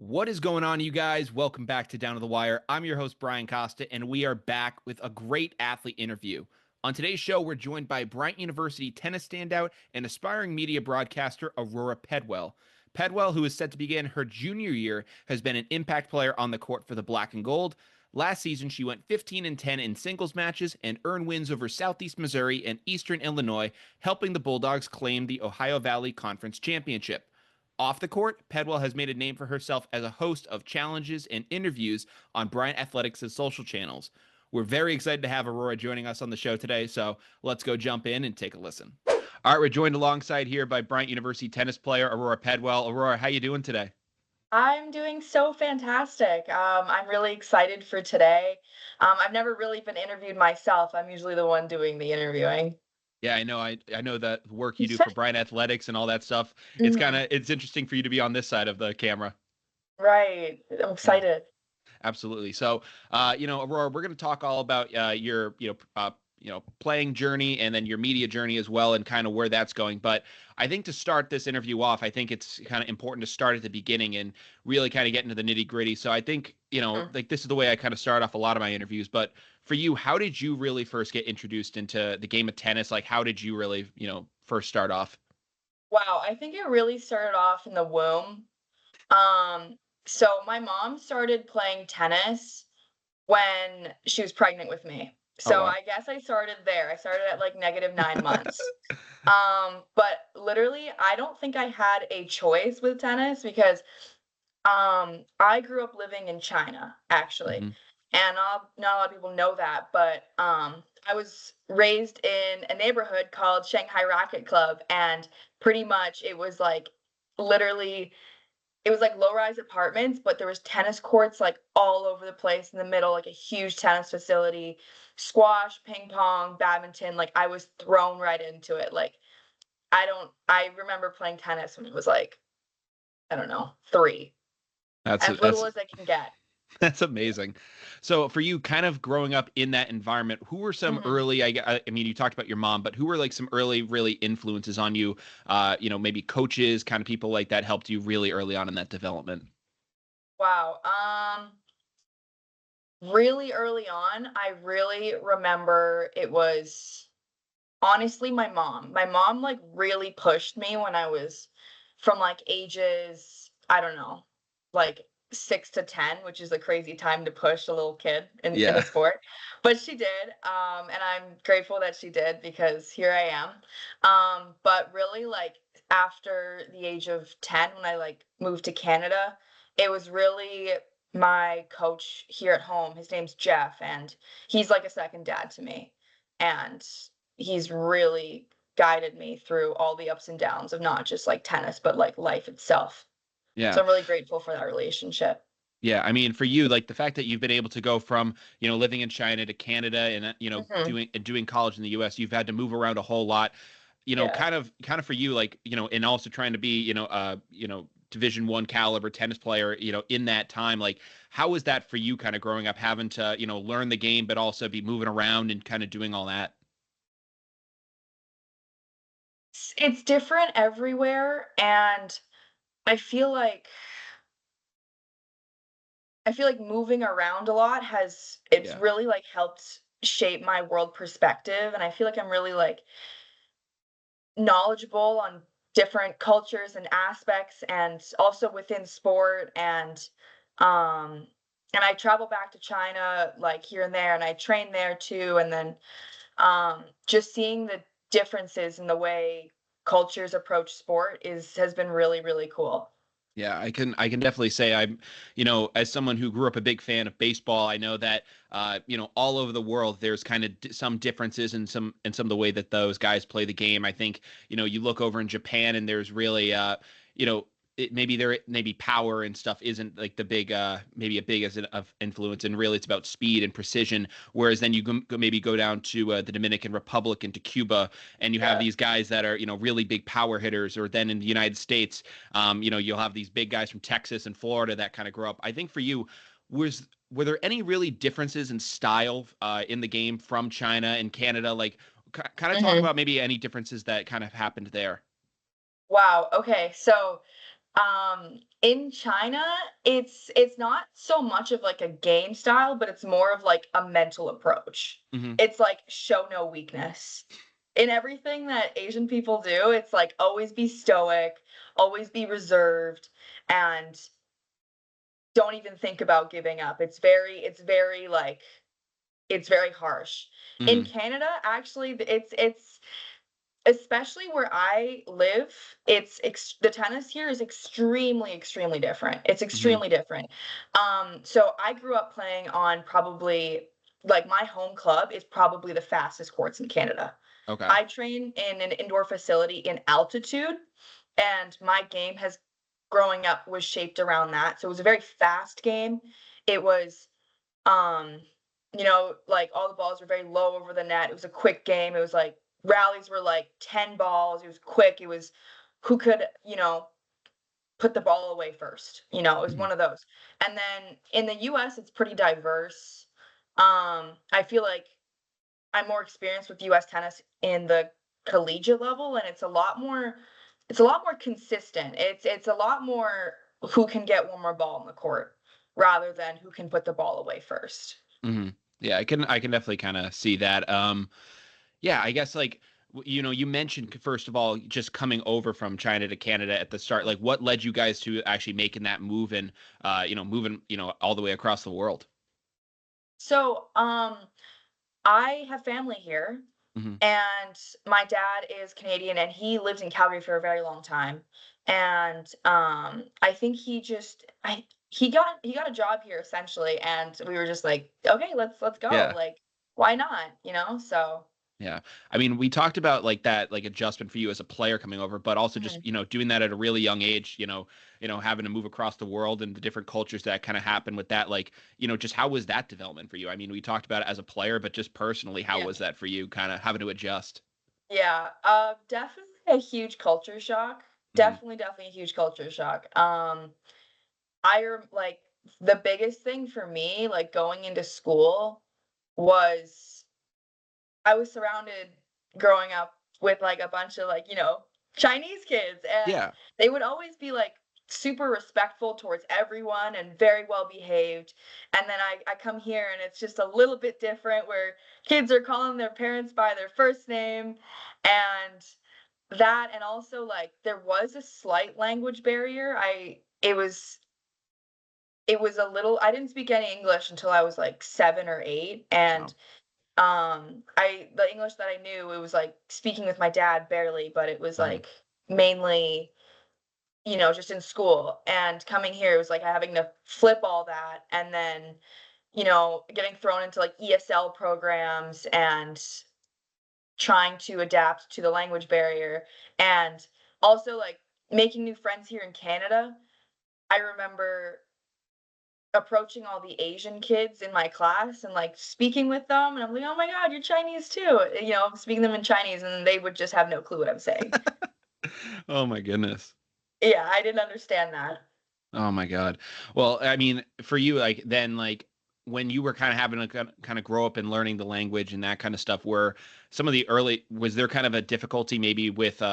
What is going on, you guys? Welcome back to Down to the Wire. I'm your host, Brian Costa, and we are back with a great athlete interview. On today's show, we're joined by Bryant University tennis standout and aspiring media broadcaster Aurora Pedwell. Pedwell, who is set to begin her junior year, has been an impact player on the court for the Black and Gold. Last season, she went 15-10 in singles matches and earned wins over Southeast Missouri and Eastern Illinois, helping the Bulldogs claim the Ohio Valley Conference Championship. Off the court, Pedwell has made a name for herself as a host of challenges and interviews on Bryant Athletics' social channels. We're very excited to have Aurora joining us on the show today, so let's go jump in and take a listen. All right, we're joined alongside here by Bryant University tennis player Aurora Pedwell. Aurora, how you doing today? I'm doing so fantastic. I'm really excited for today. I've never really been interviewed myself. I'm usually the one doing the interviewing. Yeah, I know. I know that work you do for Bryant Athletics and all that stuff. Mhm. It's interesting for you to be on this side of the camera. Right. I'm Yeah. excited. Absolutely. So, Aurora, we're going to talk all about your, playing journey and then your media journey as well, and kind of where that's going. But I think to start this interview off, I think it's kind of important to start at the beginning and really kind of get into the nitty gritty. So I think, Mhm. like this is the way I kind of start off a lot of my interviews. But for you, how did you really first get introduced into the game of tennis? Like, how did you really, first start off? Wow, I think it really started off in the womb. So my mom started playing tennis when she was pregnant with me. Oh, So wow. I guess I started there. I started at like -9 months. But literally, I don't think I had a choice with tennis because I grew up living in China, actually, Hmm. and not a lot of people know that, but I was raised in a neighborhood called Shanghai Racket Club, and pretty much it was like literally it was like low-rise apartments, but there was tennis courts like all over the place in the middle, like a huge tennis facility, squash, ping pong, badminton. Like I was thrown right into it. Like I remember playing tennis when it was like, I don't know, 3. That's As little that's as I can get. That's amazing. So for you, kind of growing up in that environment, who were some Mhm. early, I mean, you talked about your mom, but who were like some early, really influences on you? Maybe coaches, kind of people like that helped you really early on in that development. Wow. Really early on, I really remember it was honestly my mom. My mom like really pushed me when I was from like ages, I don't know, like 6 to 10, which is a crazy time to push a little kid in a Yeah. sport. But she did. And I'm grateful that she did because here I am. But really like after the age of 10 when I like moved to Canada, it was really my coach here at home. His name's Jeff, and he's like a second dad to me. And he's really guided me through all the ups and downs of not just like tennis, but like life itself. So Yeah. I'm really grateful for that relationship. Yeah. I mean, for you, like the fact that you've been able to go from, living in China to Canada and, Mhm. doing college in the US, you've had to move around a whole lot. Yeah. Kind of for you, like, and also trying to be, Division 1 caliber tennis player, in that time, like, how was that for you kind of growing up, having to, learn the game, but also be moving around and kind of doing all that? It's different everywhere, and I feel like I feel like moving around a lot has it's Yeah. really like helped shape my world perspective, and I feel like I'm really like knowledgeable on different cultures and aspects and also within sport um and I travel back to China like here and there and I train there too and then just seeing the differences in the way cultures approach sport is has been really cool. Yeah, I can definitely say I'm, as someone who grew up a big fan of baseball, I know that all over the world there's kind of some differences in some of the way that those guys play the game. I think, you look over in Japan and there's really you know maybe power and stuff isn't like the big maybe a big as an of influence, and really it's about speed and precision, whereas then you maybe go down to the Dominican Republic and to Cuba, and you have Yeah. these guys that are really big power hitters, or then in the United States, you'll have these big guys from Texas and Florida that kind of grow up. I think for you, were there any really differences in style in the game from China and Canada? Like, kind of talk Mhm. about maybe any differences that kind of happened there. Wow. Okay. So In China, it's not so much of like a game style, but it's more of like a mental approach. Hmm. It's like show no weakness. In everything that Asian people do, it's like always be stoic, always be reserved, and don't even think about giving up. It's very like it's very harsh. In Hmm. Canada, actually, it's especially where I live, the tennis here is extremely, extremely different. It's Hmm. extremely different. So I grew up playing on probably like my home club is probably the fastest courts in Canada. Okay. I train in an indoor facility in altitude, and my game has growing up was shaped around that. So it was a very fast game. It was um, like all the balls were very low over the net. It was a quick game. It was like rallies were like 10 balls. It was quick. It was who could, put the ball away first. It was Hmm. one of those. And then in the US, it's pretty diverse. I feel like I'm more experienced with US tennis in the collegiate level, and it's a lot more consistent. It's a lot more who can get one more ball in the court rather than who can put the ball away first. Hmm. Yeah, I can definitely kind of see that. Yeah, I guess like you mentioned first of all just coming over from China to Canada at the start. Like, what led you guys to actually making that move and moving all the way across the world? So, I have family here, Hmm. and my dad is Canadian, and he lived in Calgary for a very long time. And I think he got a job here essentially, and we were just like, okay, let's go. Yeah. Like, why not? So. Yeah. I mean, we talked about like that like adjustment for you as a player coming over, but also Mhm. just, doing that at a really young age, having to move across the world and the different cultures that kind of happen with that. Like, just how was that development for you? I mean, we talked about it as a player, but just personally, how Yeah. was that for you kind of having to adjust? Yeah. Definitely a huge culture shock. Hmm. Definitely a huge culture shock. Like the biggest thing for me, like going into school, was I was surrounded growing up with like a bunch of like, Chinese kids, and Yeah. they would always be like super respectful towards everyone and very well behaved. And then I come here and it's just a little bit different where kids are calling their parents by their first name, and that, and also like there was a slight language barrier. It was a little, I didn't speak any English until I was like 7 or 8, and Wow. I the English that I knew, it was like speaking with my dad barely, but it was Hmm. like mainly, just in school. And coming here, it was like having to flip all that, and then, getting thrown into like ESL programs and trying to adapt to the language barrier, and also like making new friends here in Canada. I remember approaching all the Asian kids in my class and like speaking with them, and I'm like, "Oh my god, you're Chinese too." Speaking them in Chinese, and they would just have no clue what I'm saying. Oh my goodness. Yeah, I didn't understand that. Oh my God. Well, I mean, for you, like then, like when you were kind of having to kind of grow up and learning the language and that kind of stuff, were some of the early was there kind of a difficulty maybe with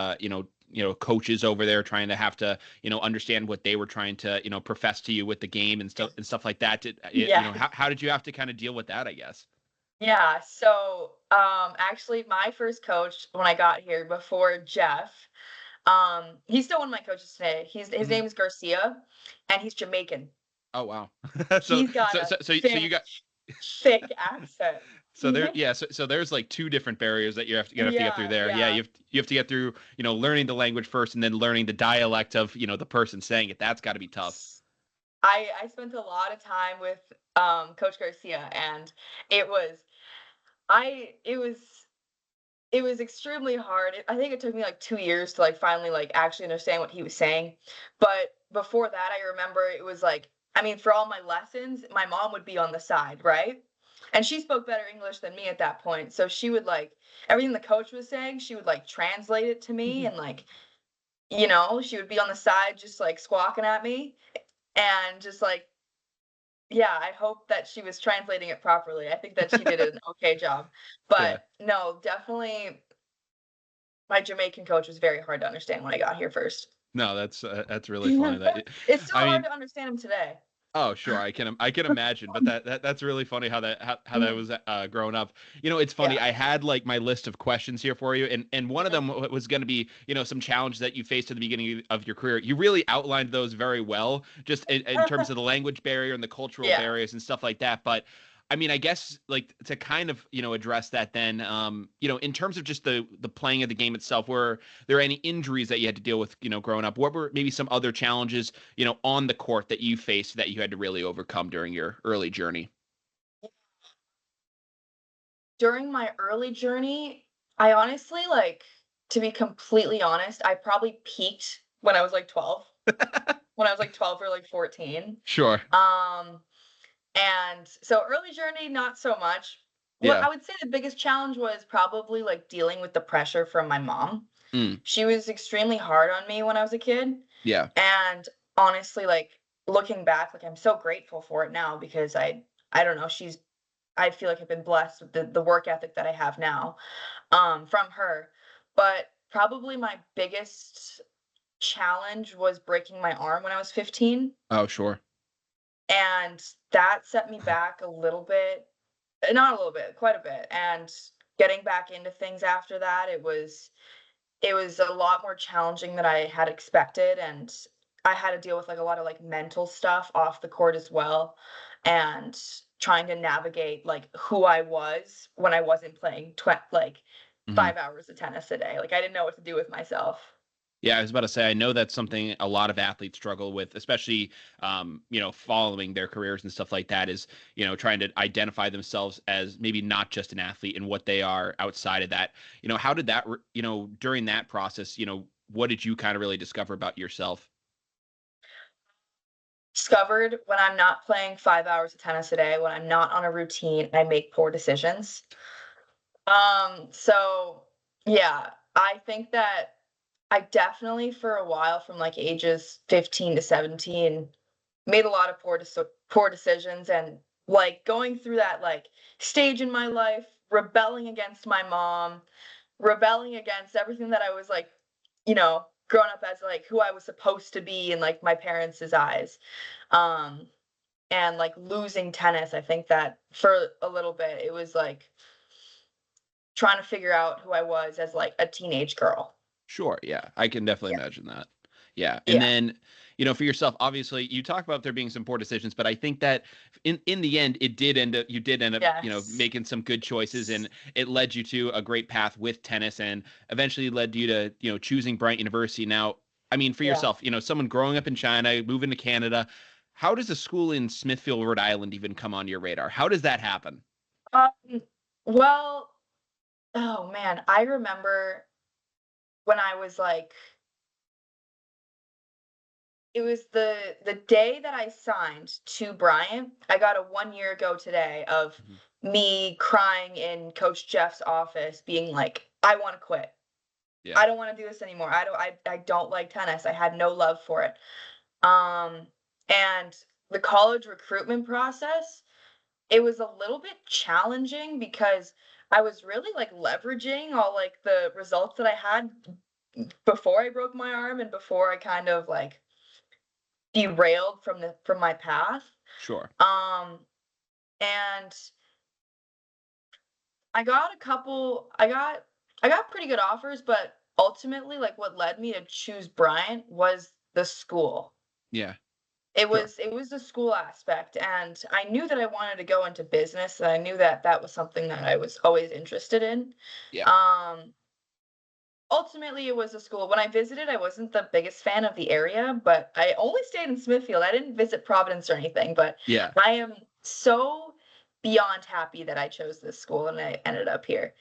coaches over there trying to have to understand what they were trying to profess to you with the game and stuff like that? Yes. How did you have to kind of deal with that? I guess. Yeah, so, actually, my first coach when I got here before Jeff, he's still one of my coaches today. His Hmm. name is Garcia, and he's Jamaican. Oh wow. so He's got so a so so you thick, got thick accent. So there, yeah. So there's like two different barriers that you have to get through Yeah, there. Yeah, yeah. you have to get through, learning the language first, and then learning the dialect of, the person saying it. That's got to be tough. I spent a lot of time with, Coach Garcia, and it was it was extremely hard. I think it took me like 2 years to like finally like actually understand what he was saying. But before that, I remember it was like, I mean, for all my lessons, my mom would be on the side, right? And she spoke better English than me at that point. So she would like everything the coach was saying, she would like translate it to me, and like, she would be on the side just like squawking at me, and just like, yeah, I hope that she was translating it properly. I think that she did an okay job. Yeah. But no, definitely my Jamaican coach was very hard to understand when I got here first. No, that's really funny. It's still I hard mean, to understand him today. oh, sure. I can imagine, but that's really funny how that Mhm. was growing up. It's funny. Yeah. I had like my list of questions here for you, and one of Mhm. them was going to be some challenge that you faced at the beginning of your career. You really outlined those very well, just in terms of the language barrier and the cultural Yeah. barriers and stuff like that. But I mean, I guess like to kind of address that then, in terms of just the playing of the game itself, were there any injuries that you had to deal with, growing up? What were maybe some other challenges on the court that you faced that you had to really overcome during your early journey? During my early journey, I honestly, like, to be completely honest, I probably peaked when I was, like, 12. When I was, like, 12 or, like, 14. Sure. Um, and so early journey, not so much. What Yeah. I would say the biggest challenge was probably, like, dealing with the pressure from my mom. Mm. She was extremely hard on me when I was a kid, Yeah. and honestly, like, looking back, like, I'm so grateful for it now because I don't know, I feel like I've been blessed with the work ethic that I have now, from her. But probably my biggest challenge was breaking my arm when I was 15, Oh, sure. and that set me back a little bit, not a little bit, quite a bit, and getting back into things after that, it was a lot more challenging than I had expected, and I had to deal with, like, a lot of, like, mental stuff off the court as well, and trying to navigate, like, who I was when I wasn't playing 5 Mhm. hours of tennis a day. Like, I didn't know what to do with myself. Yeah, I was about to say, I know that's something a lot of athletes struggle with, especially, following their careers and stuff like that, is, trying to identify themselves as maybe not just an athlete and what they are outside of that. How did that, during that process, what did you kind of really discover about yourself? Discovered when I'm not playing 5 hours of tennis a day, when I'm not on a routine, I make poor decisions. So, yeah, I think that I definitely for a while from, like, ages 15 to 17 made a lot of poor decisions and, like, going through that, like, stage in my life, rebelling against my mom, rebelling against everything that I was, like, growing up as, like, who I was supposed to be in, like, my parents' eyes. Um, and, like, losing tennis, I think that for a little bit, it was, like, trying to figure out who I was as, like, a teenage girl. Sure, yeah, I can definitely Yeah. imagine that. Yeah, and Yeah. then, for yourself, obviously, you talk about there being some poor decisions, but I think that in the end, you did end up, Yes. making some good choices, and it led you to a great path with tennis, and eventually led you to, choosing Bryant University. Now, I mean, for Yeah. yourself, someone growing up in China, moving to Canada, how does a school in Smithfield, Rhode Island, even come on your radar? How does that happen? Um, well, oh, man, I remember when I was, like it was the day that I signed to Bryant, I got a 1 year ago today of Mhm. me crying in Coach Jeff's office being like, "I wanna quit. Yeah, I don't wanna do this anymore. I don't like tennis." I had no love for it. Um, and the college recruitment process, it was a little bit challenging because I was really, like, leveraging all, like, the results that I had before I broke my arm and before I kind of, like, derailed from my path. sure. Um, and I got pretty good offers, but ultimately, like, what led me to choose Bryant was the school. Yeah, It sure. was it was the school aspect, and I knew that I wanted to go into business, and I knew that that was something that I was always interested in. Yeah, Um, ultimately, it was the school. When I visited, I wasn't the biggest fan of the area, but I only stayed in Smithfield. I didn't visit Providence or anything, but yeah. I am so beyond happy that I chose this school and I ended up here.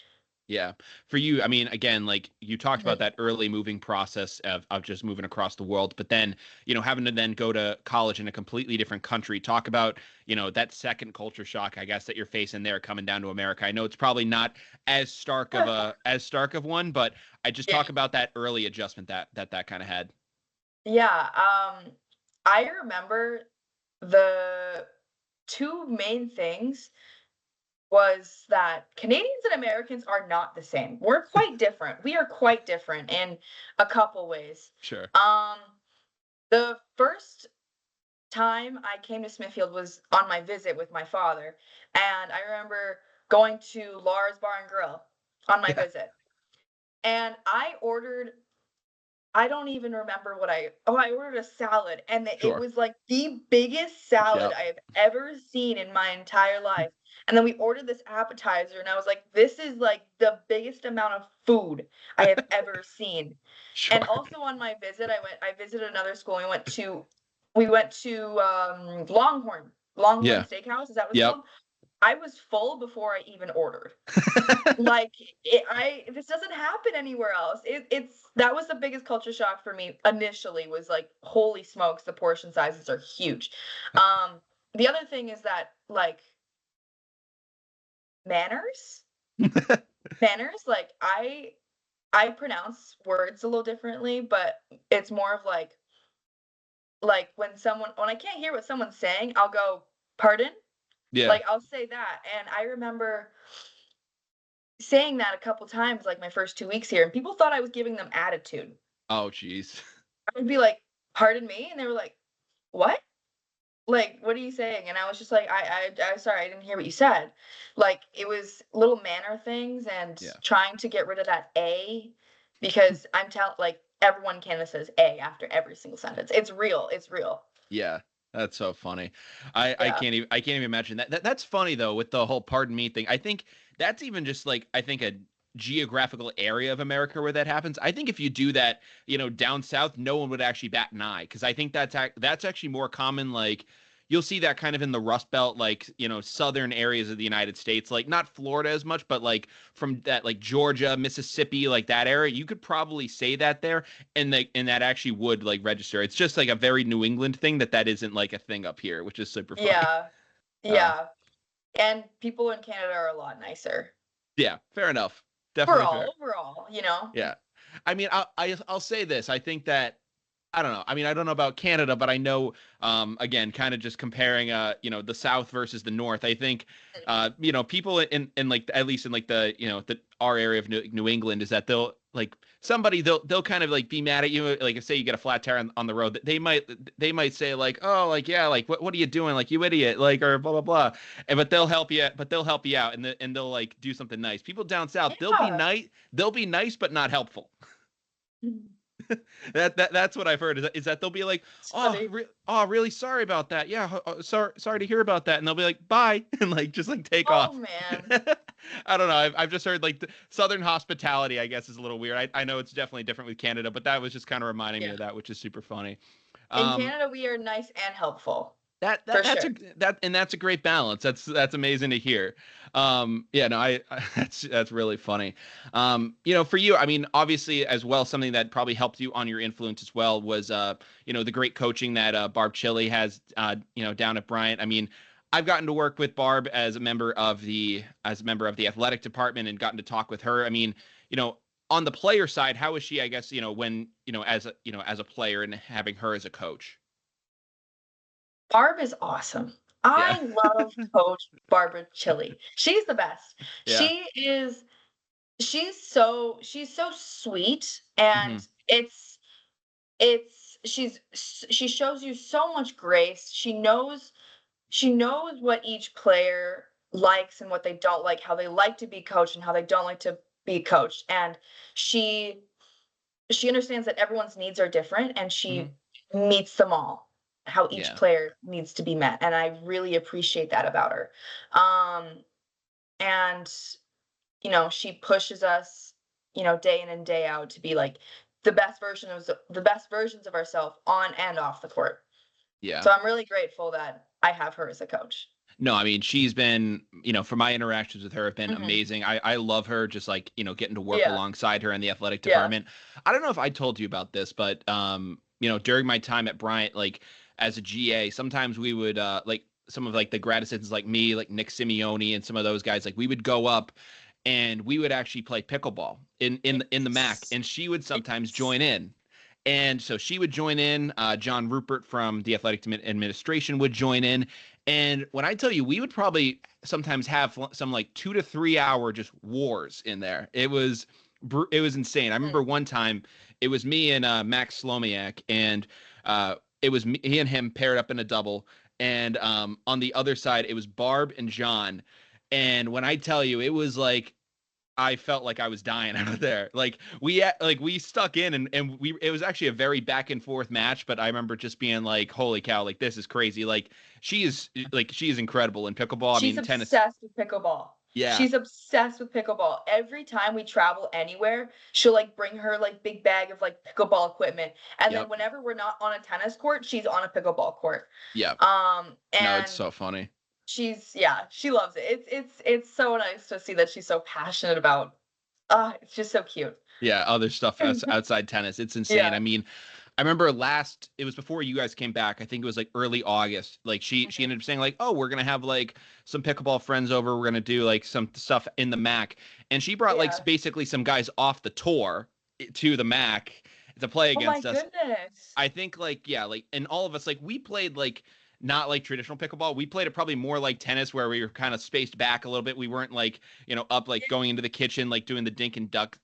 Yeah. For you, I mean, again, like you talked about Mhm. that early moving process of just moving across the world, but then, having to then go to college in a completely different country. Talk about, that second culture shock, I guess, that you're facing there coming down to America. I know it's probably not as stark of one, but I just Yeah. talk about that early adjustment that kind of had. Yeah, I remember the 2 main things. was that Canadians and Americans are not the same. We're quite different. We are quite different in a couple ways. Sure. The first time I came to Smithfield was on my visit with my father, and I remember going to Lars Bar and Grill on my Yeah. visit, and I don't even remember what I ordered a salad, and it Sure. was like the biggest salad Yep. I have ever seen in my entire life. And then we ordered this appetizer, and I was like, this is like the biggest amount of food I have ever seen. And Sure. also on my visit, I visited another school. We went to Longhorn Yeah. Steakhouse. Is that what it's Yep. called? I was full before I even ordered. Like, this doesn't happen anywhere else. It's that was the biggest culture shock for me initially, was like, holy smokes, the portion sizes are huge. The other thing is that, like, manners, manners, like, I pronounce words a little differently, but it's more of like when I can't hear what someone's saying, I'll go, "Pardon?" Yeah. Like, I'll say that, and I remember saying that a couple times, like, my first 2 weeks here, and people thought I was giving them attitude. Oh, jeez. I would be like, "Pardon me?" And they were like, "What? Like, what are you saying?" And I was just like, I'm sorry, I didn't hear what you said." Like, it was little manner things and Yeah. trying to get rid of that "a," because like, everyone in Canada says "a" after every single sentence. It's real, it's real. Yeah, that's so funny. I Yeah. can't even imagine that's funny though with the whole pardon me thing. I think that's even just like I think a geographical area of America where that happens. I think if you do that, down south, no one would actually bat an eye because I think that's actually more common. Like you'll see that kind of in the Rust Belt, like southern areas of the United States, like not Florida as much, but like from that like Georgia, Mississippi, like that area, you could probably say that there and that actually would like register. It's just like a very New England thing that isn't like a thing up here, which is super funny. Yeah. Uh, Yeah. And people in Canada are a lot nicer. yeah, fair enough. Definitely fair. Overall. Yeah. I mean, I'll say this. I think that I don't know. I mean, I don't know about Canada, but I know, again, kind of just comparing, the South versus the North. I think, people in like at least in like the our area of New England is that they'll kind of like be mad at you. Like, say you get a flat tire on the road, they might say like, oh, like yeah, like what are you doing, like you idiot, like or blah blah blah, and but they'll help you, out and they'll like do something nice. People down south, Yeah. they'll be nice but not helpful. That's what I've heard is that they'll be like, It's oh, funny. really sorry about that. Yeah, sorry to hear about that, and they'll be like, bye, and like just like take Oh, off. man. I don't know. I've just heard like the Southern hospitality, I guess, is a little weird. I know it's definitely different with Canada, but that was just kind of reminding me Yeah. of that, which is super funny. In Um, Canada, we are nice and helpful, that for that that's sure. a that's a great balance. That's amazing to hear. Yeah, no, I that's really funny. For you, I mean, obviously as well, something that probably helped you on your influence as well was the great coaching that Barb Chili has down at Bryant. I mean, I've gotten to work with Barb as a member of the athletic department and gotten to talk with her. I mean, on the player side, how is she, I guess, when as a player and having her as a coach? Barb is awesome. Yeah. I love Coach Barbara Chili. She's the best. Yeah. She is she's so sweet, and Hmm. she shows you so much grace. She knows what each player likes and what they don't like, how they like to be coached and how they don't like to be coached. And she she understands that everyone's needs are different, and Hmm. she meets them all, how each Yeah. player needs to be met. And I really appreciate that about her. And she pushes us, day in and day out to be like the best versions of ourselves on and off the court. Yeah. So I'm really grateful that I have her as a coach. No, I mean, she's been, for my interactions with her have been Mhm. amazing. I love her just like, getting to work Yeah. alongside her in the athletic Yeah. department. I don't know if I told you about this, but during my time at Bryant, like as a GA, sometimes we would like some of like the grad assistants like me, like Nick Simeone and some of those guys, like we would go up and we would actually play pickleball in the MAC, Yes. and she would sometimes Yes. join in. And so she would join in. John Rupert from the athletic administration would join in. And when I tell you, we would probably sometimes have some like 2 to 3 hour just wars in there. It was insane. I remember one time it was me and Max Slomiak, and it was he and him paired up in a double. And on the other side, it was Barb and John. And when I tell you, it was like I felt like I was dying out there. Like we stuck in, and it was actually a very back and forth match, but I remember just being like, holy cow, like this is crazy. Like she is incredible in pickleball. She's Tennis. obsessed with pickleball. Yeah. She's obsessed with pickleball. Every time we travel anywhere, she'll like bring her like big bag of like pickleball equipment. And then whenever we're not on a tennis court, she's on a pickleball court. Yeah. And no, it's so funny. She loves it. It's so nice to see that she's so passionate about. It's just so cute. Yeah, other stuff outside tennis. It's insane. Yeah. I mean, I remember it was before you guys came back. I think it was like early August. Like she ended up saying like, "Oh, we're going to have like some pickleball friends over. We're going to do like some stuff in the MAC." And she brought like basically some guys off the tour to the MAC to play against us. Oh my goodness. I think and all of us, like we played like not like traditional pickleball. We played it probably more like tennis, where we were kind of spaced back a little bit. We weren't like, up, like going into the kitchen, like doing the dink and dunk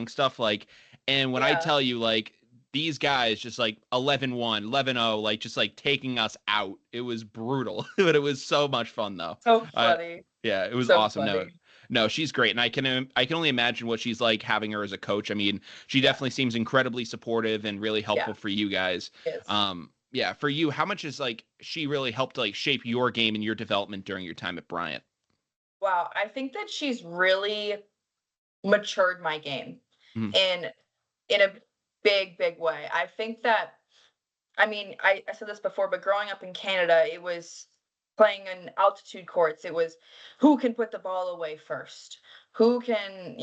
stuff. Like, and when I tell you, like, these guys just like 11-1, 11-0, like just like taking us out. It was brutal, but it was so much fun though. So funny. Yeah, it was so awesome. Funny. No, she's great. And I can only imagine what she's like having her as a coach. I mean, she definitely seems incredibly supportive and really helpful for you guys. Yes. For you, how much is like she really helped to like shape your game and your development during your time at Bryant? Wow, I think that she's really matured my game in a big way. I think that, I mean, I said this before, but growing up in Canada, it was playing in altitude courts. It was who can put the ball away first, who can,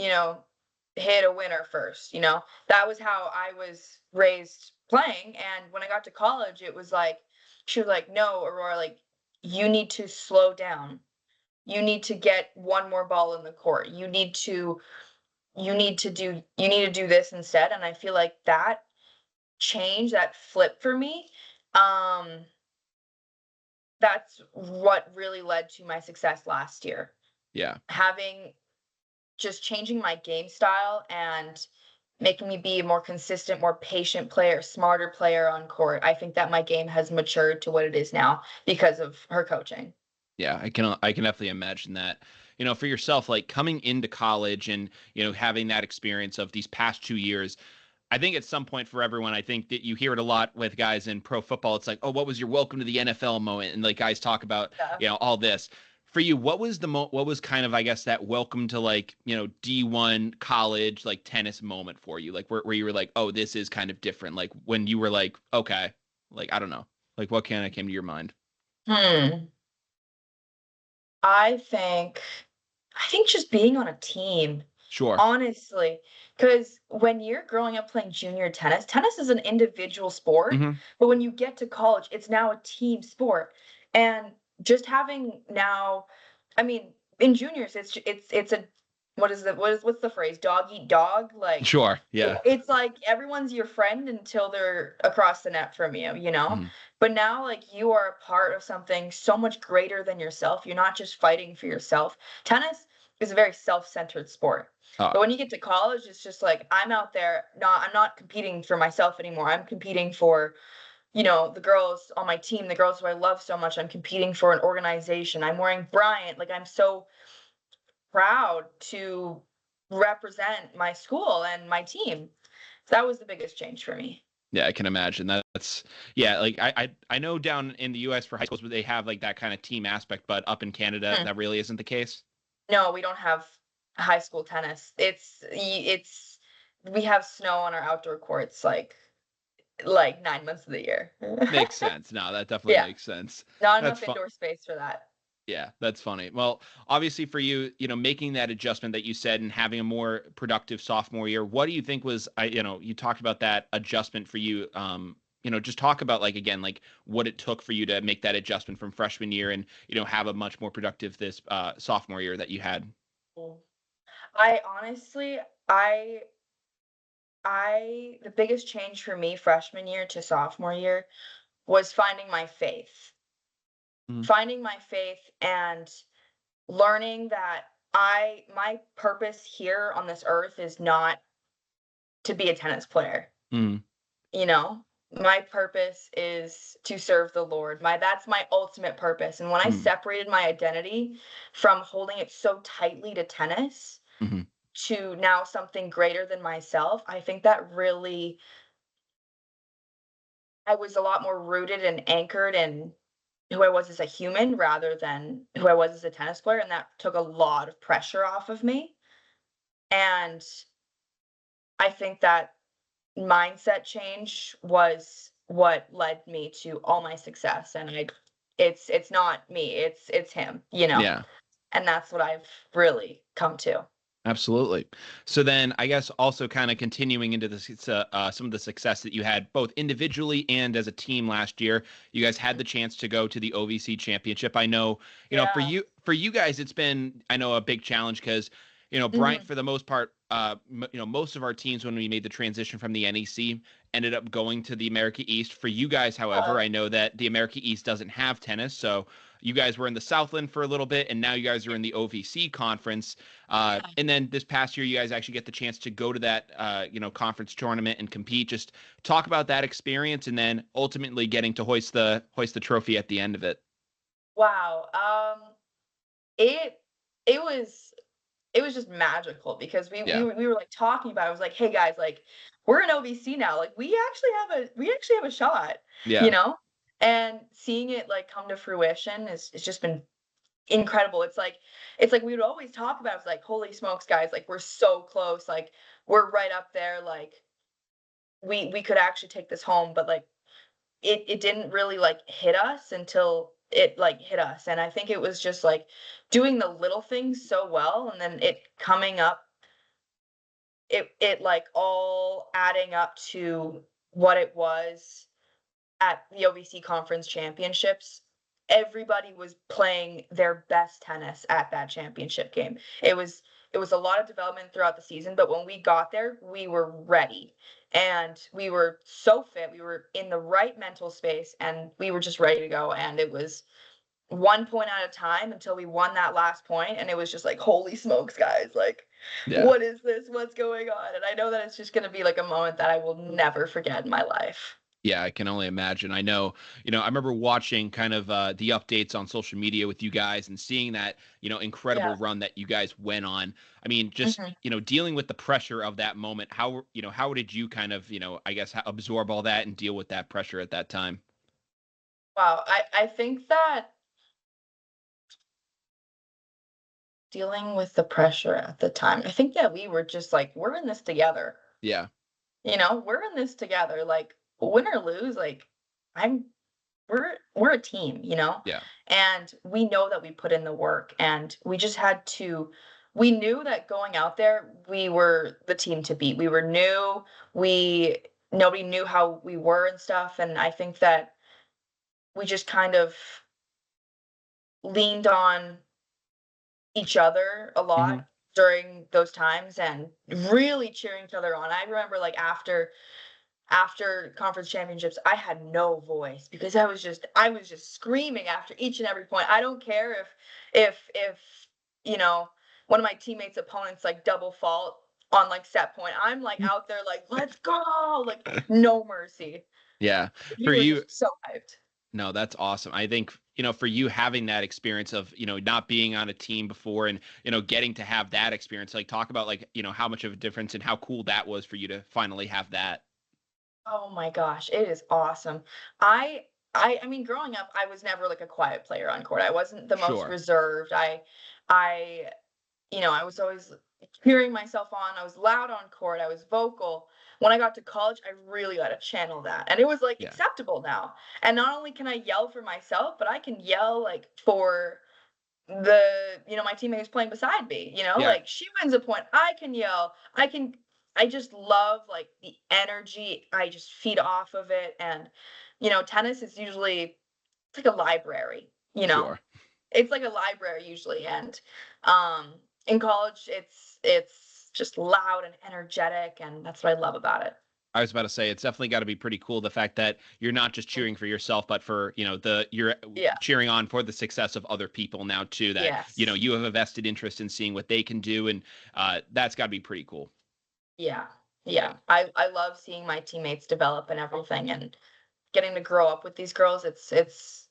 hit a winner first. That was how I was raised playing. And when I got to college, it was like, she was like, no, Aurora, like, you need to slow down. You need to get one more ball in the court. You need to do this instead. And I feel like that change, that flip for me, that's what really led to my success last year. Yeah. Just changing my game style and making me be a more consistent, more patient player, smarter player on court. I think that my game has matured to what it is now because of her coaching. Yeah, I can definitely imagine that. For yourself, like coming into college and, having that experience of these past 2 years, I think at some point for everyone, I think that you hear it a lot with guys in pro football. It's like, oh, what was your welcome to the NFL moment? And like guys talk about, all this. For you, what was kind of, I guess, that welcome to like, D1 college, like tennis moment for you? Like where you were like, oh, this is kind of different. Like when you were like, okay, like, I don't know, like what kind of came to your mind? I think just being on a team. Sure. Honestly, because when you're growing up playing junior tennis is an individual sport, but when you get to college, it's now a team sport. And just having now, I mean, in juniors, it's a what's the phrase? Dog eat dog? Like, sure, yeah. It's like everyone's your friend until they're across the net from you, But now, like, you are a part of something so much greater than yourself. You're not just fighting for yourself. Tennis is a very self-centered sport. But when you get to college, it's just like I'm out there. I'm not competing for myself anymore. I'm competing for, the girls on my team, the girls who I love so much. I'm competing for an organization. I'm wearing Bryant. Like, I'm so proud to represent my school and my team. So that was the biggest change for me. Yeah, I can imagine. That's like I know down in the US for high schools they have like that kind of team aspect, but up in Canada that really isn't the case. No, we don't have high school tennis. We have snow on our outdoor courts like 9 months of the year. Makes sense. No, that definitely makes sense. Not enough indoor space for that. Yeah, that's funny. Well, obviously for you, making that adjustment that you said and having a more productive sophomore year, what do you think was, you talked about that adjustment for you. Just talk about like, again, like what it took for you to make that adjustment from freshman year and, have a much more productive this sophomore year that you had. I honestly, The biggest change for me freshman year to sophomore year was finding my faith. Mhm. Finding my faith and learning that my purpose here on this earth is not to be a tennis player, Mhm. you know? My purpose is to serve the Lord. That's my ultimate purpose. And when I Mhm. separated my identity from holding it so tightly to tennis Mhm. to now something greater than myself, I think that really I was a lot more rooted and anchored in who I was as a human rather than who I was as a tennis player, and that took a lot of pressure off of me. And I think that mindset change was what led me to all my success, and it's not me, it's him, you know? Yeah. And that's what I've really come to. Absolutely. So then, I guess also kind of continuing into this, some of the success that you had both individually and as a team last year. You guys had Mm, the chance to go to the OVC Championship. I know, yeah. for you guys, it's been, I know, a big challenge because, Bryant, Mhm. for the most part, most of our teams when we made the transition from the NEC ended up going to the America East. For you guys, however, Uh, I know that the America East doesn't have tennis, so you guys were in the Southland for a little bit, and now you guys are in the OVC conference. yeah. And then this past year, you guys actually get the chance to go to that, conference tournament and compete. Just talk about that experience, and then ultimately getting to hoist the trophy at the end of it. Wow, it it was it was just magical because Yeah, we were, like, talking about it. I was like, "Hey, guys, like, we're in OVC now, like, we actually have a shot," you yeah, know? And seeing it, like, come to fruition is it's just been incredible. It's like we would always talk about it. It's like, "Holy smokes, guys, like, we're so close, like, we're right up there, like, we could actually take this home," but, like, it didn't really, like, hit us until it, like, hit us, and I think it was just, like, doing the little things so well and then it coming up like, all adding up to what it was at the OVC Conference Championships. Everybody was playing their best tennis at that championship game. It was a lot of development throughout the season, but when we got there, we were ready, and we were so fit, we were in the right mental space, and we were just ready to go, and it was 1 point at a time until we won that last point, and it was just like, "Holy smokes, guys, like, yeah. what is this? What's going on?" And I know that it's just gonna be, like, a moment that I will never forget in my life. Yeah, I can only imagine. I know, I remember watching kind of the updates on social media with you guys and seeing that, Yeah. incredible run that you guys went on. I mean, just, Mhm. dealing with the pressure of that moment, how did you kind of, I guess absorb all that and deal with that pressure at that time? Wow, I think that dealing with the pressure at the time, I think that we were just like, "We're in this together." Yeah. You know? "We're in this together, like, win or lose, like, I'm we're a team," you know? Yeah. And we know that we put in the work, and we knew that going out there, we were the team to beat. We were new, we nobody knew how we were and stuff, and I think that we just kind of leaned on each other a Hmm. lot during those times and really cheering each other on. I remember, like, after conference championships, I had no voice because I was just screaming after each and every point. I don't care if you know one of my teammates' opponents like double fault on like set point. I'm like out there like let's go, like no mercy. Yeah. We For were you, just so hyped. no, that's awesome. I think, for you having that experience of, not being on a team before and, getting to have that experience, like talk about like, how much of a difference and how cool that was for you to finally have that. Oh my gosh, it is awesome. I I mean, growing up, I was never like a quiet player on court. I wasn't the most Sure. reserved. I I was always cheering myself on. I was loud on court. I was vocal. When I got to college, I really got to channel that. And it was like Yeah. acceptable now. And not only can I yell for myself, but I can yell like for my teammate who's playing beside me, Yeah. like she wins a point. I can yell. I just love like the energy. I just feed off of it. And, tennis is usually it's like a library, you know? Sure. It's like a library usually, and, in college, just loud and energetic, and that's what I love about it. I was about to say it's definitely got to be pretty cool the fact that you're not just cheering for yourself, but for you're Yeah. cheering on for the success of other people now too. That Yes. you have a vested interest in seeing what they can do, and that's got to be pretty cool. Yeah. Yeah. Yeah. I love seeing my teammates develop and everything, and getting to grow up with these girls. It's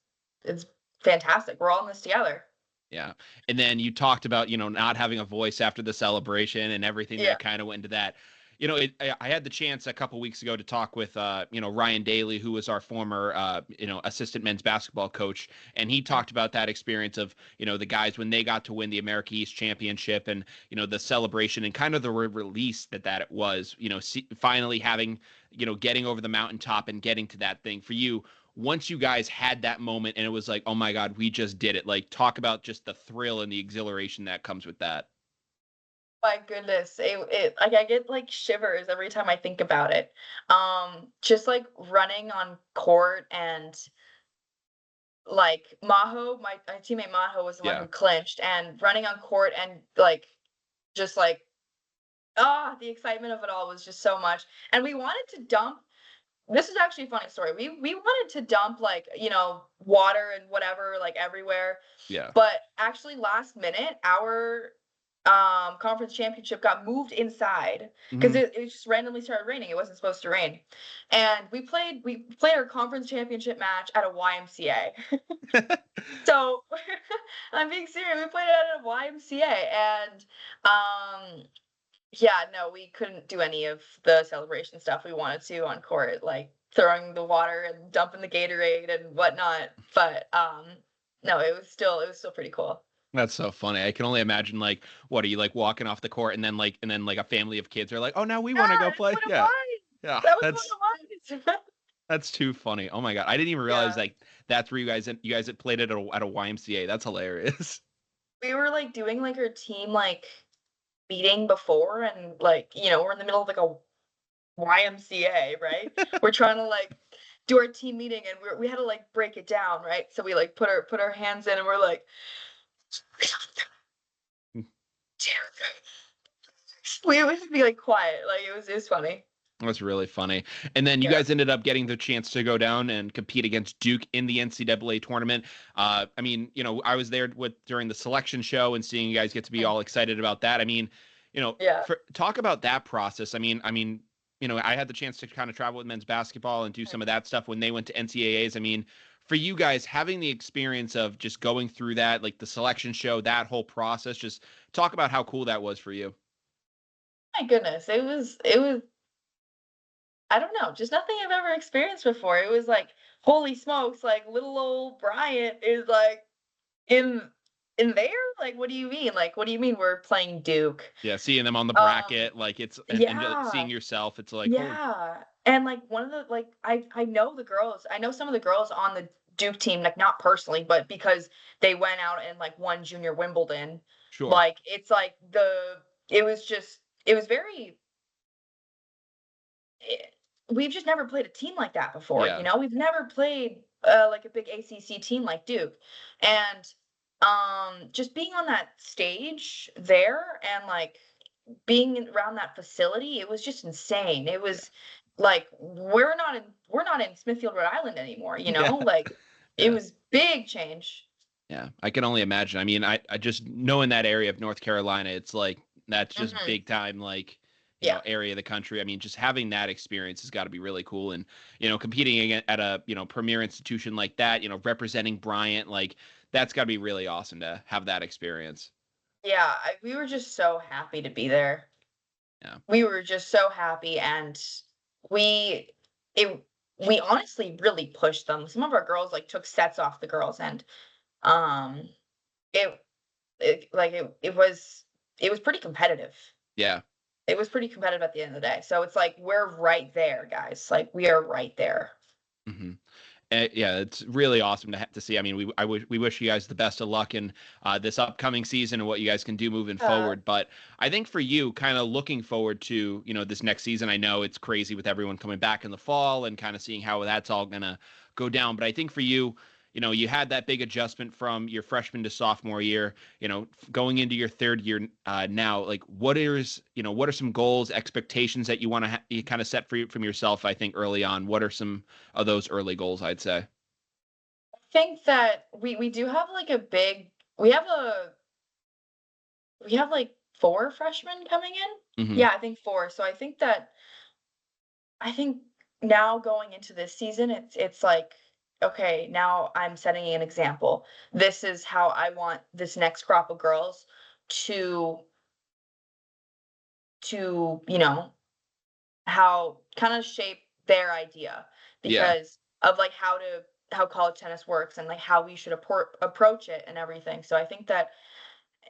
fantastic. We're all in this together. Yeah. And then you talked about, not having a voice after the celebration and everything Yeah. that kind of went into that. I had the chance a couple weeks ago to talk with, Ryan Daly, who was our former, assistant men's basketball coach. And he talked about that experience of, the guys when they got to win the America East Championship and, the celebration and kind of the release that it was, finally having, getting over the mountaintop and getting to that thing for you. Once you guys had that moment and it was like, oh my God, we just did it. Like, talk about just the thrill and the exhilaration that comes with that. My goodness, it like I get like shivers every time I think about it. Just like running on court, and like Maho, my teammate Maho was the one Yeah. who clinched, and running on court and like just like the excitement of it all was just so much. And we wanted to dump. This is actually a funny story. We wanted to dump like, water and whatever like everywhere. Yeah. But actually last minute our conference championship got moved inside because Mhm. it just randomly started raining. It wasn't supposed to rain. And we played our conference championship match at a YMCA. So I'm being serious. We played it at a YMCA, and yeah, no, we couldn't do any of the celebration stuff we wanted to on court, like throwing the water and dumping the Gatorade and whatnot. But no, it was still pretty cool. That's so funny. I can only imagine like what are you like walking off the court and then like a family of kids are like, "Oh, now we want to Yeah, go that's play." what it Yeah. was. Yeah. That was That's what it was. that's too funny. Oh my God. I didn't even realize Yeah. like that's where you guys had played it at a YMCA. That's hilarious. We were like doing like our team like meeting before, and like, we're in the middle of like a YMCA, right? We're trying to like do our team meeting, and we had to like break it down, right? So we like put our hands in, and we're like we would just be like quiet. Like it was funny. That's really funny. And then you Yeah. guys ended up getting the chance to go down and compete against Duke in the NCAA tournament. I mean, I was there during the selection show and seeing you guys get to be Mm. all excited about that. I mean, Yeah. talk about that process. I had the chance to kind of travel with men's basketball and do some of that stuff when they went to NCAAs. I mean, for you guys having the experience of just going through that, like the selection show, that whole process, just talk about how cool that was for you. My goodness. It was I don't know, just nothing I've ever experienced before. It was like, holy smokes, like little old Bryant is like in in there? Like, what do you mean? Like, what do you mean we're playing Duke? Yeah, seeing them on the Um, bracket, like it's and seeing yeah, yourself, it's like holy. yeah. And like one of the like I know the girls. I know some of the girls on the Duke team, like not personally, but because they went out and like won junior Wimbledon. Sure. Like it's like it was very it, we've just never played a team like that before, Yeah. We've never played like a big ACC team like Duke. And just being on that stage there, and like around that facility, it was just insane. It Yeah. was like we're not in Smithfield, Rhode Island anymore, Yeah. Like it Yeah. was big change. Yeah. I can only imagine. I mean, I just know in that area of North Carolina, it's like that's just Hmm. big time, like, Yeah. area of the country. I mean, just having that experience has got to be really cool. And, competing at a, premier institution like that, representing Bryant, like that's got to be really awesome to have that experience. Yeah, we were just so happy to be there. Yeah. We were just so happy, and we it we honestly really pushed them. Some of our girls like took sets off the girls, and um it it was pretty competitive. Yeah. It was pretty competitive at the end of the day. So it's like we're right there, guys. Like we are right there. Hmm. Yeah, it's really awesome to see. I mean, we wish you guys the best of luck in this upcoming season and what you guys can do moving Uh, forward. But I think for you, kind of looking forward to this next season. I know it's crazy with everyone coming back in the fall and kind of seeing how that's all gonna go down. But I think for you, you had that big adjustment from your freshman to sophomore year, going into your third year now, like what are some goals, expectations that you want to you kind of set from yourself, I think early on? What are some of those early goals, I'd say? I think that we do have like we have like 4 freshmen coming in. Hmm. Yeah, I think 4. So I think now going into this season, it's like, okay, now I'm setting an example. This is how I want this next crop of girls to to how kind of shape their idea Yeah, because of like how college tennis works and like how we should approach it and everything. So I think that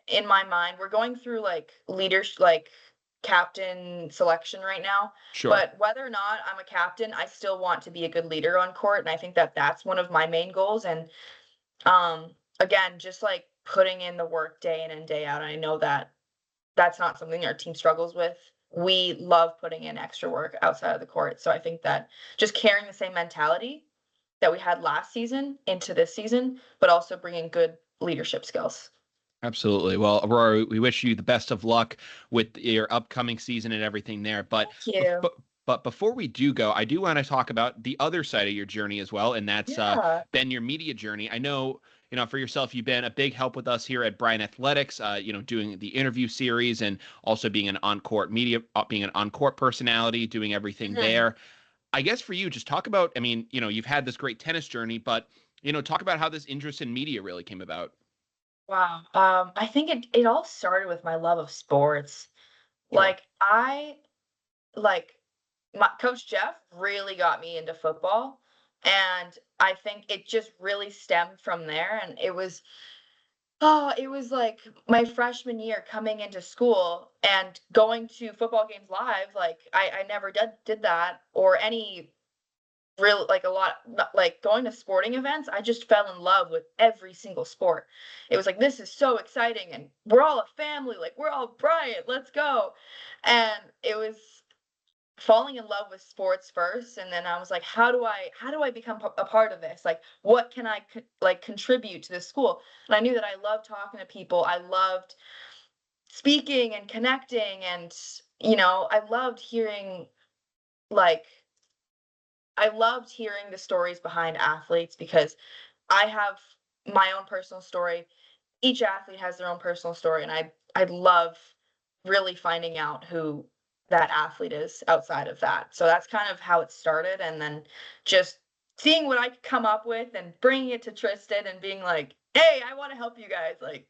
in my mind, we're going through like leadership, like captain selection right now. sure. But whether or not I'm a captain, I still want to be a good leader on court, and I think that that's one of my main goals. And again, just like putting in the work day in and day out. And I know that that's not something our team struggles with. We love putting in extra work outside of the court. So I think that just carrying the same mentality that we had last season into this season, but also bringing good leadership skills. Absolutely. Well, Aurora, we wish you the best of luck with your upcoming season and everything there. But Thank you. but but before we do go, I do want to talk about the other side of your journey as well, and that's Yeah. been your media journey. I know, for yourself, you've been a big help with us here at Bryant Athletics. Doing the interview series and also being an on-court media, being an on-court personality, doing everything Mhm. there. I guess for you, just talk about. I mean, you've had this great tennis journey, but talk about how this interest in media really came about. Wow. I think it all started with my love of sports. Sure. Like I like my coach Jeff really got me into football, and I think it just really stemmed from there. And it was like my freshman year coming into school and going to football games live. Like I never did that or any real like a lot like going to sporting events. I just fell in love with every single sport. It was like this is so exciting and we're all a family, like we're all Bryant, let's go. And it was falling in love with sports first, and then I was like, how do I become a part of this? Like what can I like contribute to this school? And I knew that I loved talking to people. I loved speaking and connecting, and I loved hearing like I loved hearing the stories behind athletes because I have my own personal story. Each athlete has their own personal story, and I love really finding out who that athlete is outside of that. So that's kind of how it started, and then just seeing what I could come up with and bringing it to Tristan and being like, "Hey, I want to help you guys. Like,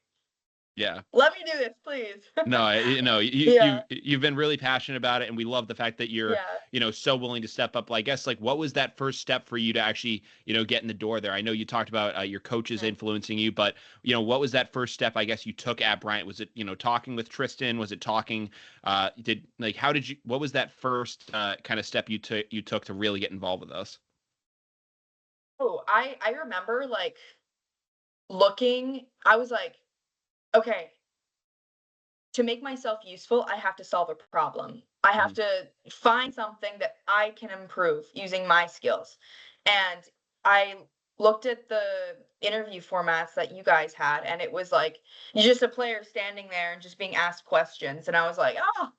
Yeah. let me do this, please." No, you Yeah, you've been really passionate about it, and we love the fact that you're, yeah. so willing to step up. I guess, like, what was that first step for you to actually, get in the door there? I know you talked about your coaches Mhm. influencing you, but what was that first step? I guess you took at Bryant. Was it, talking with Tristan? Was it talking? How did you? What was that first kind of step you took to really get involved with us? Oh, I remember like looking. I was like, okay, to make myself useful, I have to solve a problem. I have Mhm. to find something that I can improve using my skills. And I looked at the interview formats that you guys had, and it was like you're just a player standing there and just being asked questions. And I was like, oh,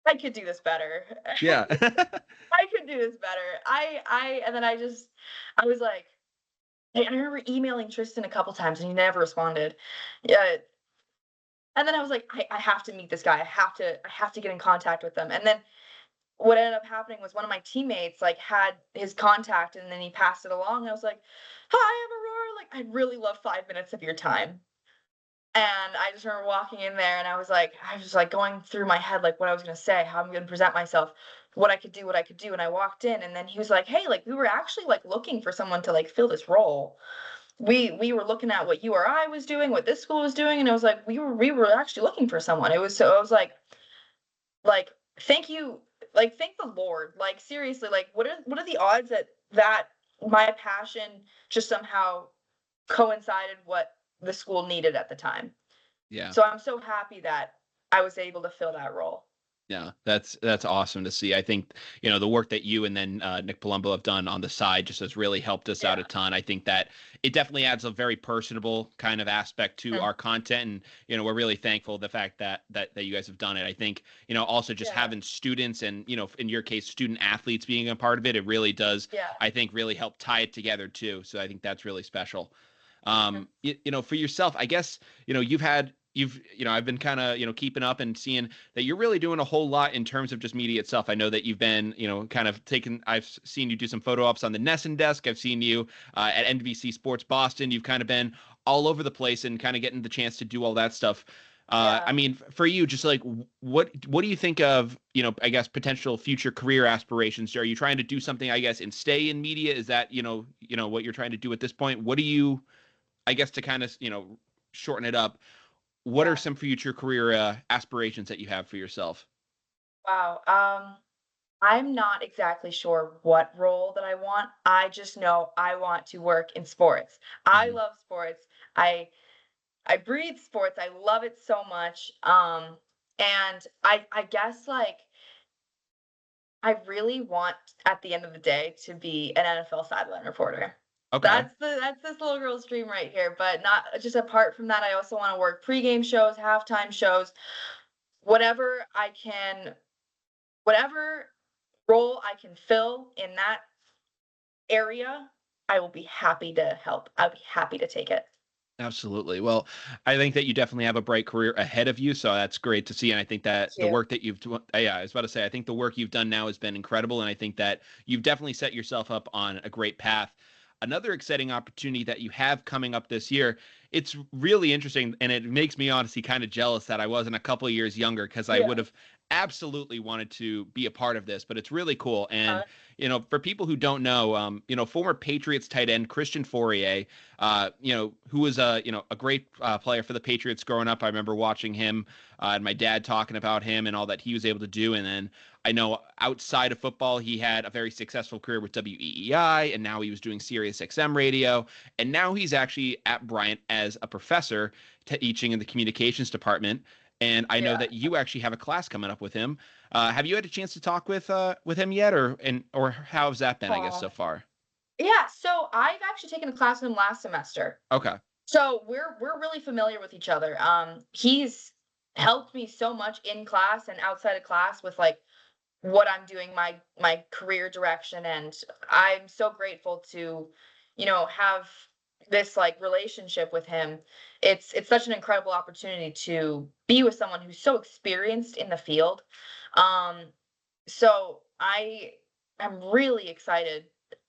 I could do this better. Yeah. I could do this better. And then I was like, I remember emailing Tristan a couple times and he never responded. Yeah, and then I was like, I have to meet this guy. I have to get in contact with them. And then what ended up happening was one of my teammates like had his contact and then he passed it along. I was like, "Hi, I'm Aurora. Like, I'd really love 5 minutes of your time." And I just remember walking in there and I was like going through my head like what I was gonna say, how I'm gonna present myself, what I could do, what I could do. And I walked in and then he was like, "Hey, like we were actually like looking for someone to like fill this role. We were looking at what URI was doing, what this school was doing, and it was like we were actually looking for someone." It was so I was like thank you, like thank the Lord, like seriously, like what are the odds that my passion just somehow coincided what the school needed at the time. Yeah. So I'm so happy that I was able to fill that role. Yeah, that's awesome to see. I think, the work that you and then Nick Palumbo have done on the side just has really helped us out a Yeah. ton. I think that it definitely adds a very personable kind of aspect to Mhm. our content, and we're really thankful the fact that you guys have done it. I think also just Yeah. having students and in your case student athletes being a part of it, it really does, Yeah. I think, really help tie it together too. So I think that's really special. Mhm. For yourself, I guess, I've been kind of, keeping up and seeing that you're really doing a whole lot in terms of just media itself. I know that you've been, kind of I've seen you do some photo ops on the Nesson desk. I've seen you at NBC Sports Boston. You've kind of been all over the place and kind of getting the chance to do all that stuff. I Yeah. mean, for you, just like what do you think of, I guess potential future career aspirations? Are you trying to do something, I guess, and stay in media? Is that, what you're trying to do at this point? What do you, I guess, to kind of, shorten it up, what are Yeah. some future career aspirations that you have for yourself? Wow. I'm not exactly sure what role that I want. I just know I want to work in sports. I Mhm. love sports. I breathe sports. I love it so much. And I guess like I really want at the end of the day to be an NFL sideline reporter. Okay. That's this little girl's dream right here. But not just apart from that, I also want to work pregame shows, halftime shows, whatever I can, whatever role I can fill in that area, I will be happy to help. I'll be happy to take it. Absolutely. Well, I think that you definitely have a bright career ahead of you, so that's great to see. And I think that Thank the you. work that yeah, I was about to say, I think the work you've done now has been incredible, and I think that you've definitely set yourself up on a great path. Another exciting opportunity that you have coming up this year, it's really interesting, and it makes me honestly kind of jealous that I wasn't a couple of years younger because I Yeah. would have absolutely wanted to be a part of this. But it's really cool, and Uh, for people who don't know, former Patriots tight end Christian Fauria, who was a great player for the Patriots growing up. I remember watching him and my dad talking about him and all that he was able to do. And then I know outside of football, he had a very successful career with WEEI, and now he was doing Sirius XM radio. And now he's actually at Bryant as a professor teaching in the communications department. And I know yeah. that you actually have a class coming up with him. Have you had a chance to talk with him yet, or how has that been? I guess Aw. so far. Yeah, so I've actually taken a class with him last semester. Okay. So we're really familiar with each other. He's helped me so much in class and outside of class with like what I'm doing, my career direction, and I'm so grateful to, have this like relationship with him. It's such an incredible opportunity to be with someone who's so experienced in the field. Um, so I am really excited.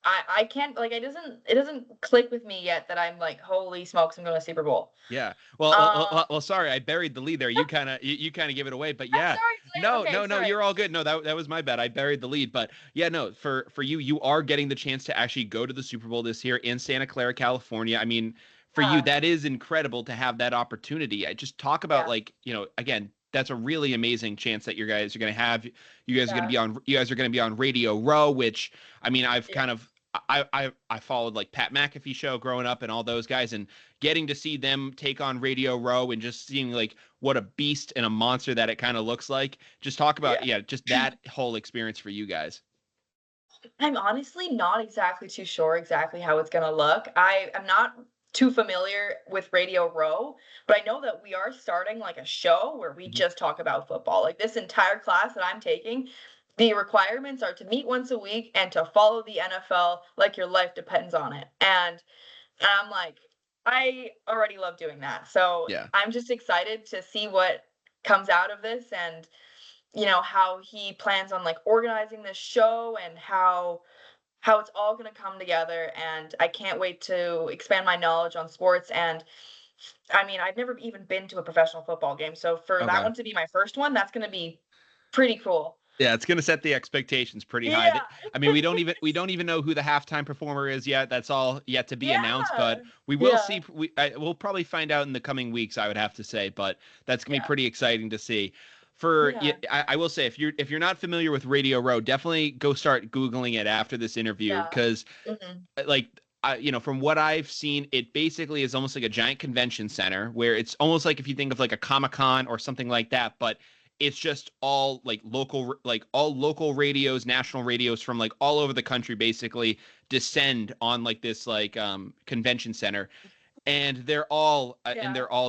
I can't like it doesn't click with me yet that I'm like, holy smokes, I'm going to Super Bowl. Yeah. Well, sorry, I buried the lead there. You kind of give it away, but I'm yeah. sorry. No, Okay, no, no, sorry. you're all good. No, that was my bad. I buried the lead, but yeah, no, for you, you are getting the chance to actually go to the Super Bowl this year in Santa Clara, California. I mean, for you, Uh, that is incredible to have that opportunity. I just talk about yeah, like, again, that's a really amazing chance that you guys are going to have. yeah, You guys are going to be on Radio Row, which I mean, I've yeah, kind of I followed like Pat McAfee show growing up and all those guys, and getting to see them take on Radio Row and just seeing like what a beast and a monster that it kind of looks like. Just talk about, yeah. yeah, just that whole experience for you guys. I'm honestly not exactly too sure exactly how it's gonna look. I am not too familiar with Radio Row, but I know that we are starting like a show where we Mhm. just talk about football. Like this entire class that I'm taking, the requirements are to meet once a week and to follow the NFL like your life depends on it. And I'm like, I already love doing that. So Yeah. I'm just excited to see what comes out of this and how he plans on like organizing this show and how it's all going to come together, and I can't wait to expand my knowledge on sports. And I mean, I've never even been to a professional football game, so for that Okay. one to be my first one, that's going to be pretty cool. Yeah, it's gonna set the expectations pretty high. Yeah. I mean, we don't even know who the halftime performer is yet. That's all yet to be announced, but Yeah. we will Yeah. see. We'll probably find out in the coming weeks, I would have to say, but that's gonna be Yeah. pretty exciting to see. For yeah, Yeah. I will say, if you're not familiar with Radio Row, definitely go start googling it after this interview Yeah. because Mhm. like from what I've seen, it basically is almost like a giant convention center where it's almost like if you think of like a Comic-Con or something like that, but it's just all like all local radios, national radios from like all over the country basically descend on like this like convention center, and they're all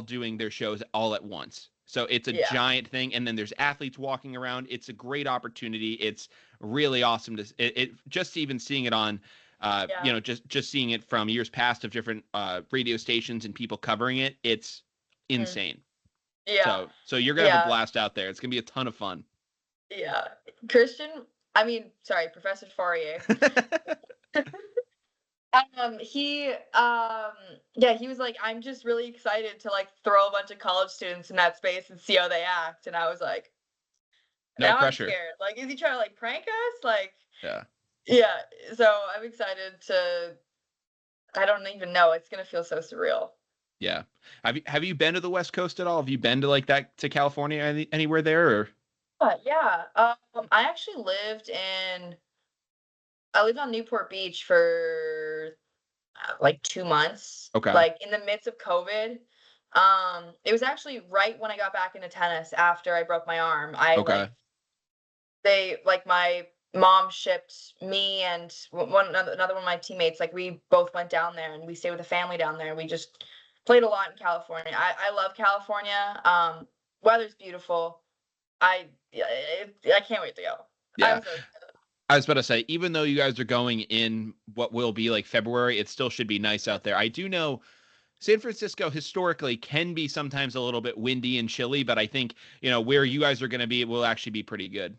doing their shows all at once. So it's a Yeah. giant thing, and then there's athletes walking around. It's a great opportunity. It's really awesome it just even seeing it on Yeah. just seeing it from years past of different radio stations and people covering it. It's Mhm. insane. Yeah. So you're gonna have a Yeah. blast out there. It's gonna be a ton of fun. Yeah. Professor Fauria. He was like, I'm just really excited to like throw a bunch of college students in that space and see how they act. And I was like, No now I'm pressure. scared. Like, is he trying to like prank us? Like, Yeah. yeah. So I'm excited to, I don't even know. It's going to feel so surreal. Yeah. Have you been to the West Coast at all? Have you been to like that to California anywhere there or? But yeah, I actually I lived on Newport Beach for like 2 months, Okay. like, in the midst of COVID. It was actually right when I got back into tennis after I broke my arm. Okay. My mom shipped me and another one of my teammates, like, we both went down there, and we stayed with a family down there, and we just played a lot in California. I love California. Weather's beautiful. I can't wait to go. Yeah. I'm so excited. I was about to say, even though you guys are going in what will be like February, it still should be nice out there. I do know San Francisco historically can be sometimes a little bit windy and chilly, but I think, where you guys are going to be, it will actually be pretty good.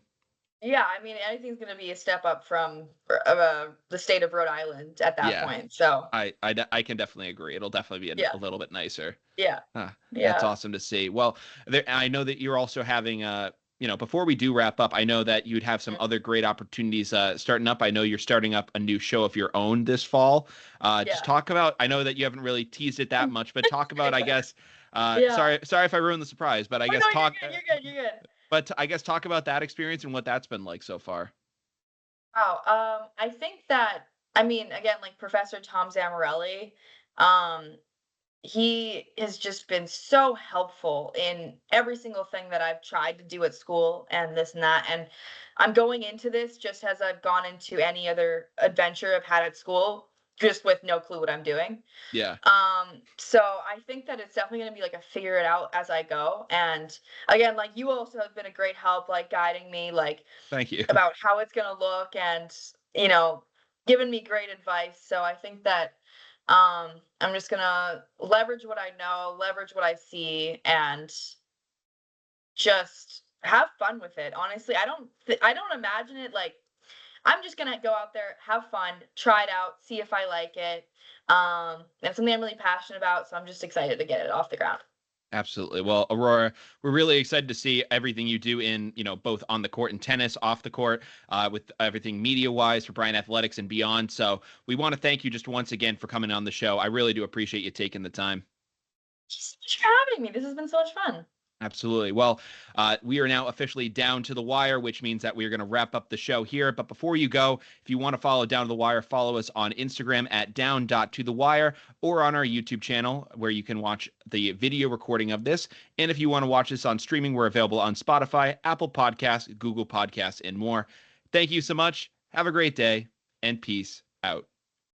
Yeah, I mean, anything's gonna be a step up from the state of Rhode Island at that Yeah. point. So I can definitely agree. It'll definitely be yeah, a little bit nicer. yeah, That's yeah. awesome to see. Well, I know that you're also having before we do wrap up, I know that you'd have some Mhm. other great opportunities starting up. I know you're starting up a new show of your own this fall. Just Yeah. talk about, I know that you haven't really teased it that much, but talk about, I guess, Yeah. sorry if I ruined the surprise, but I Oh guess no, you're good. You're good. You're good. but I guess talk about that experience and what that's been like so far. Wow. I think that I mean, again, like Professor Tom Zamorelli, um, he has just been so helpful in every single thing that I've tried to do at school and this and that. And I'm going into this just as I've gone into any other adventure I've had at school, just with no clue what I'm doing. Yeah. So I think that it's definitely gonna be like a figure it out as I go. And again, like you also have been a great help, like guiding me, like Thank you. about how it's gonna look and you know, giving me great advice. So I think that I'm just gonna leverage what I know, leverage what I see, and just have fun with it. Honestly, I don't imagine it like I'm just gonna go out there, have fun, try it out, see if I like it. It's something I'm really passionate about, so I'm just excited to get it off the ground. Absolutely. Well, Aurora, we're really excited to see everything you do in, both on the court and tennis, off the court, with everything media-wise for Bryant Athletics and beyond. So we want to thank you just once again for coming on the show. I really do appreciate you taking the time. Thank you so much for having me. This has been so much fun. Absolutely. Well, we are now officially down to the wire, which means that we are going to wrap up the show here. But before you go, if you want to follow Down to the Wire, follow us on Instagram at down.tothewire or on our YouTube channel where you can watch the video recording of this. And if you want to watch this on streaming, we're available on Spotify, Apple Podcasts, Google Podcasts, and more. Thank you so much. Have a great day and peace out.